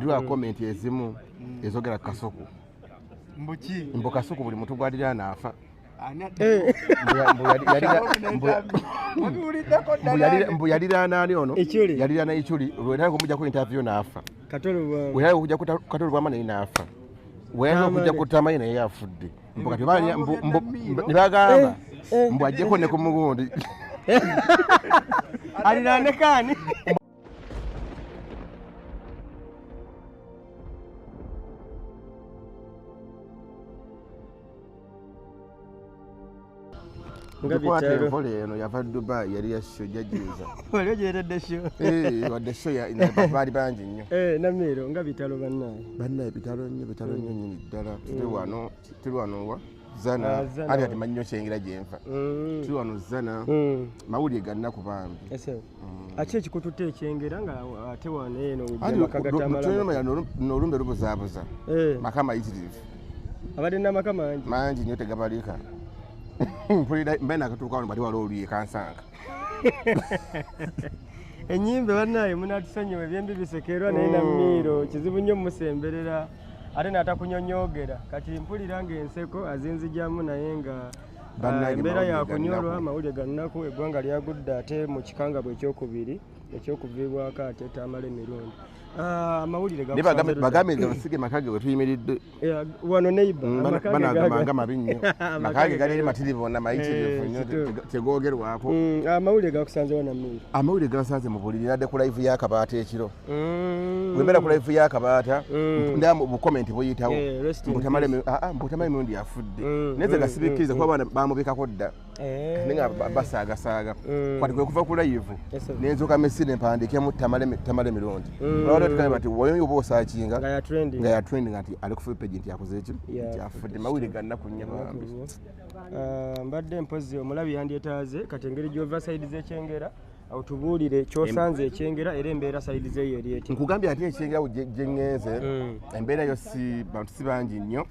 waliwo comment ezimu ezogera Kasuku mbu Kasuku buli muntu gwalira naafa mbu yalira nani ono yalira na Ichuli lwera kumujja ku interview naafa wera kujja Katolo bwama naye naafa wera kujja kutama naye yafudde mbu kati bali nibagamba mbu ajjeko ne ku mugundi alirane kani Ngabitero pole eno yava Dubai yali yasho jajiza wale jeredde sho wadde sho ya ina bali banji nnyo namiro ngabitalo bannaye bitalo nnyo nyinyi ddala tuli wano wa zana ali ati mannyo kyengira gyenfa tuli wano zana mawulire ganna ku bambi ate ekikututte ekyengera nga ate wano eno makaga n'olumbe lubuzaabuza maka mayitirivu abadde n'amaka mangi nnyo tegabalika mbe nakatuuka wano bali wali oluye kansanga enyimbe bannaye munatusonyiwa ebyembi bisekerwa naye namiro kizibu nnyo mumusemberera ate n'atakunyonyogera kati mpulira ng'enseko azinzijamu naye nga embeera yakunyolwa amawulire gannaku eggwanga lyagudde ate mu kikangabwa ekyokuviibwako ate tamala emirundi amawulire bagambe basige makage we tuyimiridde wano neighbor banagamba mabi nnyo makage gali matirivu na mayitirivu nnyo tegoogerwako amawulire gakusanze wana mmiri amawulire gasanze mu buliri nadde ku live y'akabaata ekiro wembeera ku live y'akabaata nda mu comment buyitawo mbutamale emirundi yafudde neze gasibikiriza kuba bamubikako dda nenga basaagasaaga kwati kwe kuva ku live nenzuka messi nempandikemu tamale emirundi bati woyo yobo sakinga nga ya trending ati ali ku page nti yakoze ekyo nti afudde mawulire ganna kunya bambi mbadde mpozi omulabi yandyetaaze kati engeri gyova side z'ekyengera awo tubuulire kyosanze ekyengera era embeera side zeeyo eri eti nkugambye ati ekyengera gyengenze embeera yo bantu si bangi nnyo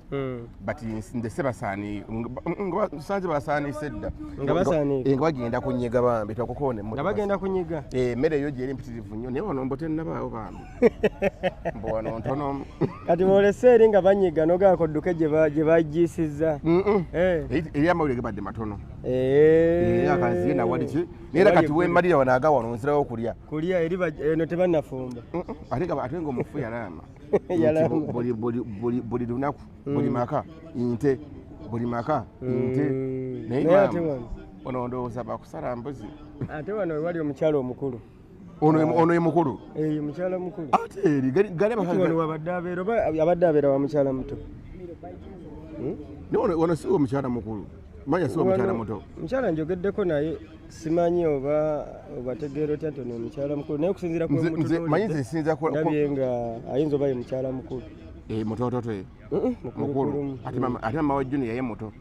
bati ndese basaani sanze basaanise dda nga bagenda kunyiga bambi twakukone nga bagenda kunyiga emmere eyo gyeri mpitirivu nnyo naye wano mbo tennabaawo bambi mbo wano ntono kati boolese eri nga banyiga nogakodduke gye bagiisizza eri amawulire gebadde matono akaziye nawaliki naye kati wemalira wanaga wano nsirawo okulya eri eno tebannafumba ate ngaomufu yalaama buli lunaku buli maka inte naye ono ndowooza bakusala mbuzi ate wano wali omukyalo omukulu ono ye mukulu mukyala mukulu ate eri wano abadde abeera wa mukyala muto ono si omukyala mukulu manya si omukyala muto mukyala njogeddeko naye simanyi oba obategeera otya nti ono omukyala mukulu naye okusinziira kulabye nga ayinza oba ye mukyala mukulu mutototo mukulu ate mama wa Junior ye muto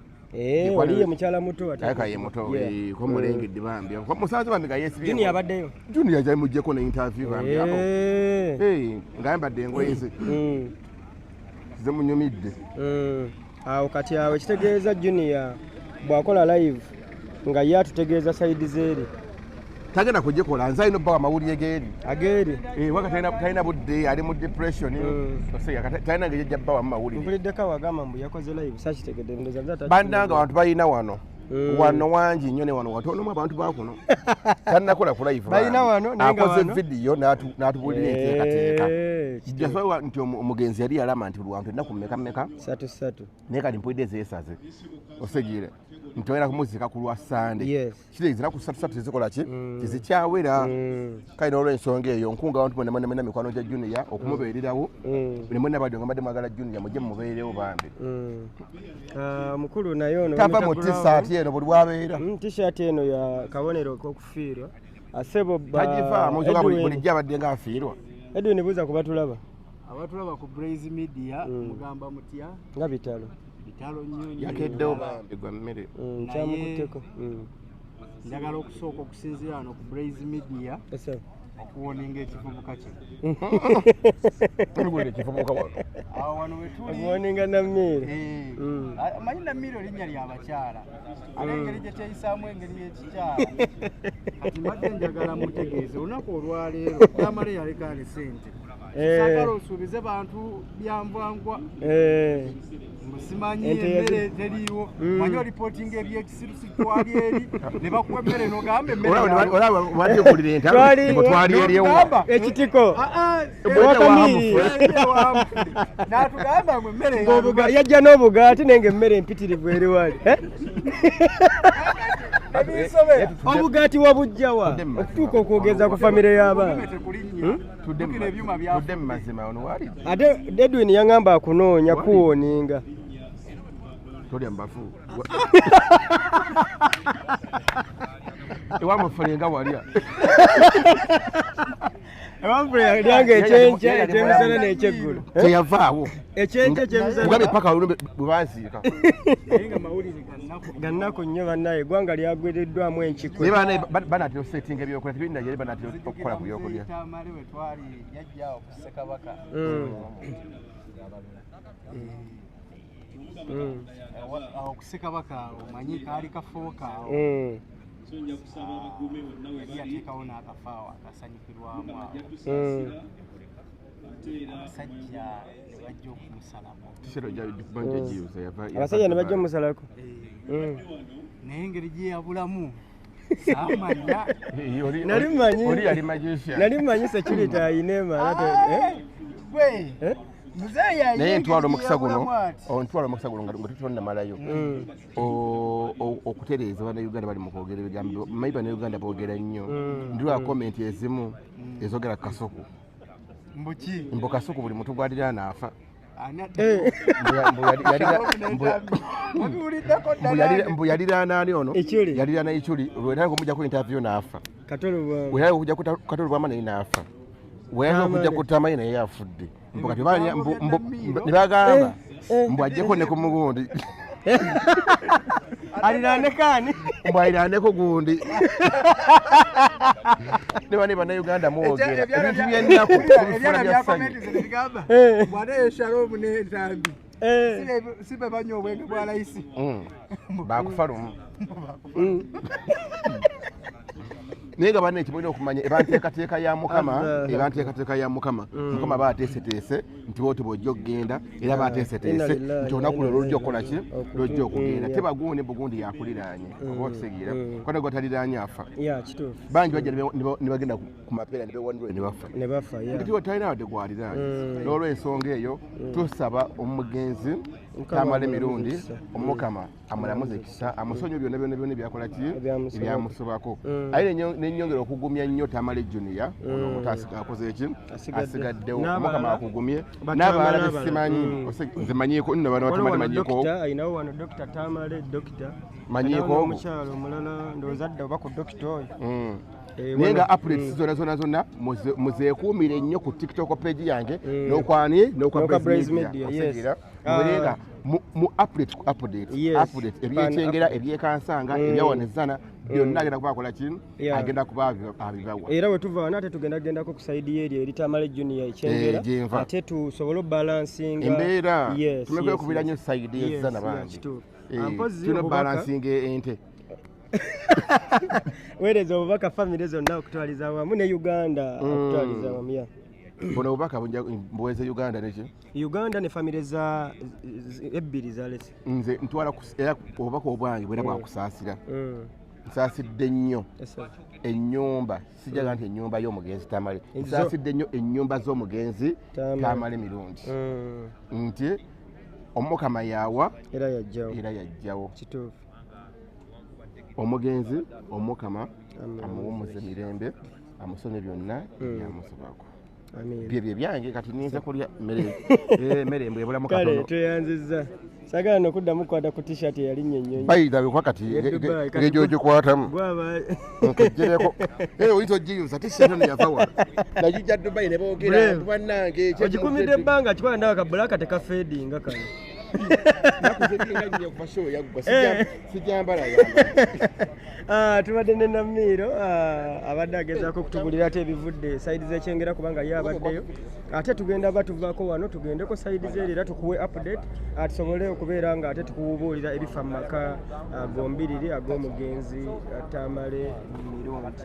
waliye mukyala muto aka ye muto ko mulengedde bambi ko musaza bambi ga yesibi Junior abaddeyo Junior ajja mujjeko na interview bambi apo ngambadde ngoyeze ze munyumidde awo kati awo kitegeeza Junior bwakola live nga ye atutegeeza side zeeri tagenda kugikola nze alina obbawa amawulire ageeri waka talina budde ali mu depression talina ngejja bbawa mu mawulire mpuliddeko awagamba mbu yakoze live sakitegedde ndoza bannanga abantu balina wano wangi nnyo ne wano watonomu abantu bakuno tannakola ku live balina wano akoze vidiyo n'atubulira enteekateeka jasobola nti omugenzi yali yalama nti lwantu ennaku mmeka ssatu naye kati mpulidde zeesaze osegire nti oyina kumuzika ku lwa Sande kirezira ku ssatu tezikola ki tezikyawera kale n'olw'ensonga eyo nkunga abantu mwenna mikwano gya Junior okumubeererawo buli mwenna badde nga mbadde mwagala Junior mujje mumubeerewo bambi mukulu naye ono tava mu t-shirt eno buli wabeera t-shirt eno ya kabonero k'okufiirwa asebo tagivaamu bulijjo abadde nga afiirwa Edwin buuza kubatulaba abatulaba ku Blaze Media mugamba mutya nga bitalo nnyo yakeddewo bambi gwa mmere kyamukutteko njagala okusooka okusinziira wano ku Blaze Media okuwoninga ekivubuka kye ekivubuka wano awo wano wetuli okuwoninga Namiro amanyi Namiro linnya lya bakyala ate engeri gye kyeyisaamu engeri y'ekikyala kati mbadde njagala mutegeeze olunaku olwaleero Tamale yalekaane ssente Sagala osuubize bantu byambwangwa. Musimanyi emmere teriiwo. Manyi reporting ebyekisirusi twali eri ne bakuwa emmere n'ogamba emmere. Olaba wali okulira entamu ne twali eri ewo. Ekitiko. Wakamiri. N'atugamba mwe emmere yajja n'obugaati nenge emmere empitirivu eri wali. Obugaati wabujjawa okutuuka okwogeza ku famire y'abaana. Tudde mu mazima ono wali. Ate Edwin yaŋŋamba akunoonya kuwooninga. Tolya mbafu. Ewamufulenga walya. Ewamufulenga yalyanga ekyenkya ekyemisana n'ekyeggulo. Teyavaawo. Ekyenkya ekyemisana. Mugabe paka olumbe bwe bansiika. Gannaku nnyo bannaye eggwanga lyagwereddwamu enkikwe. Naye banatera osetinga ebyokulya tebirina yali banatera okukola ku byokulya. Tamale we twali yajja okusekabaka. Okusekabaka omanyi kaali kafooka awo. Yali yateekawo n'akafaawo akasanyukirwamu awo. Abasajja ne bajja okumusalako. Abasajja ne bajja okumusalako. Naye engeri gye yabulamu saamanya. Nali mmanyi security ayina emala. Naye ntwala omukisa guno nga tutonnamalayo okutereeza bannayuganda bali mu kwogera ebigambo. Mayiba ne Uganda boogera nnyo. Ndiwa komenti ezimu ezogera ku Kasuku. Mbu Kasuku buli muntu gw'alira n'afa. Mbu yaliraana ani ono? Yaliraana Ichuli. Lwetali kumujja ku interview n'afa. Wetali okujja ku Katolo Bwama naye n'afa. Wetali okujja ku Tamayi naye afudde. Mbu kati ne bagamba mbu ajjeko ne ku mugundi. Aliraanekaani? Mbu aliraaneko gundi. Ne bane bannayuganda muwogera ebintu by'ennaku ebifuna bya ssanyu. Bwana Shalom n'entambi si be banywa obwenge bwa layisi. Baakufa lumu. Naye nga banne ekimulina okumanya ebanteekateeka ya Mukama Mukama baateeseteese nti wooti bw'ojja okugenda era baateeseteese nti olunaku lwe lwojja okukola ki lwojja okugenda. Tebagundi bugundi yakuliraanye oba okisegira kone gwataliraanye afa. Bangi bajja ne bagenda ku mapeera ne bewandula ne bafa. Nti talina wadde gwaliraanye. N'olw'ensonga eyo tusaba omugenzi Tamale mirundi Omukama amulamuze ekisa amusonyiwe byonna byakola ki ebyamusobako. Aye n'ennyongera okugumya nnyo Tamale Junior ono omuntu akoze eki asigaddewo. Omukama akugumye n'abalala besimanyi nze manyiiko nno bano batamanyiko. Ayinawo wano Dr. Tamale Dr. Manyiiko omukyalo omulala ndowooza adda oba ku Dr. oyo. Naye nga updates zonna muzeekuumire nnyo ku TikTok page yange n'okwa Blaze Media osegira muberenga mu update ebyekyengera ebyekansanga ebyawanezana byonna agenda kuba akola ki agenda kuba abibawa. Era we tuva wano ate tugendagendako ku sayidi eryo eri Tamale Junior ekyengera ate tusobole obalansinga embeera tumekwekubira nnyo sayidi ezana bangi tuno balansinga ente. Weereza obubaka famire zonna okutwaliza awamu ne Uganda okutwaliza awamu. Buno obubaka mbuweze Uganda neki? Uganda ne famire za ebbiri zalese. Nze ntwala era obubaka obwange bwera bwakusaasira. Nsaasidde nnyo ennyumba sijaga nti ennyumba y'omugenzi Tamale. Nsaasidde nnyo ennyumba z'omugenzi Tamale mirundi nti Omukama yawa era yajjawo. Kituufu. Omugenzi Omukama amuwumuze mirembe amusonye byonna byamusobako. Byebyo byange kati ninza kulya mmere mbwebulamu katono. Kale tweyanzizza sagala n'okuddamu kukwata ku t-shirt eyalinnye ennyonyi. Bayirabikwa kati ng'egyogikwatamu nkejjereko oyinza ogiyuza t-shirt ono yava wano nagijja Dubai ne boogera bannange ogikumidde ebbanga kikola nawe kabulaka tekafeedinga kano. Tubadde ne Namiiro abadde agezaako okutugulira ate ebivudde sayidi z'ekyengera kubanga ye abaddeyo. Ate tugenda batuvaako wano tugendeko sayidi z'eri era tukuwe update tusobole okubeera nga ate tukubuulira ebifa mu maka gombiriri ag'omugenzi Tamale mirundi.